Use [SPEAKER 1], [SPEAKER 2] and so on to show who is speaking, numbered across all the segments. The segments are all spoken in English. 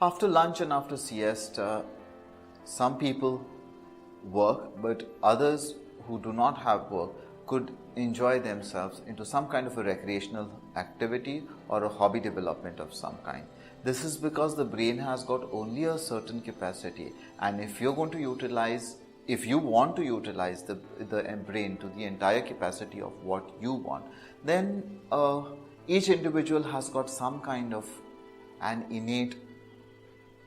[SPEAKER 1] After lunch and after siesta, some people work, but others who do not have work could enjoy themselves into some kind of a recreational activity or a hobby development of some kind. This is because the brain has got only a certain capacity, and if you want to utilize the brain to the entire capacity of what you want, then each individual has got some kind of an innate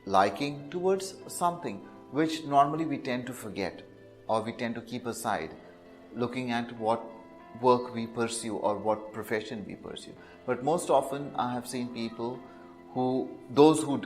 [SPEAKER 1] liking towards something which normally we tend to forget or we tend to keep aside, looking at what work we pursue or what profession we pursue. But most often I have seen people those who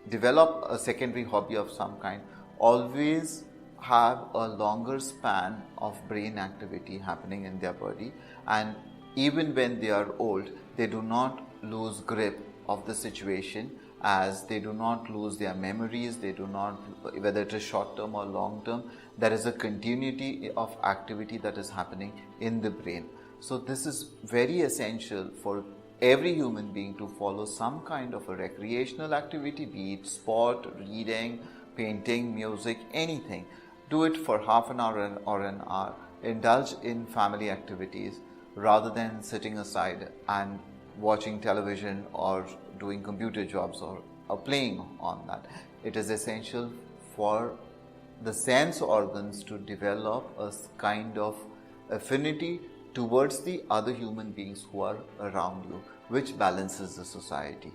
[SPEAKER 1] develop a secondary hobby of some kind always have a longer span of brain activity happening in their body, and even when they are old, they do not lose grip of the situation, as they do not lose their memories, they do not, whether it is short term or long term, there is a continuity of activity that is happening in the brain. So this is very essential for every human being to follow some kind of a recreational activity, be it sport, reading, painting, music, anything. Do it for half an hour or an hour. Indulge in family activities rather than sitting aside and watching television or doing computer jobs or playing on that. It is essential for the sense organs to develop a kind of affinity towards the other human beings who are around you, which balances the society.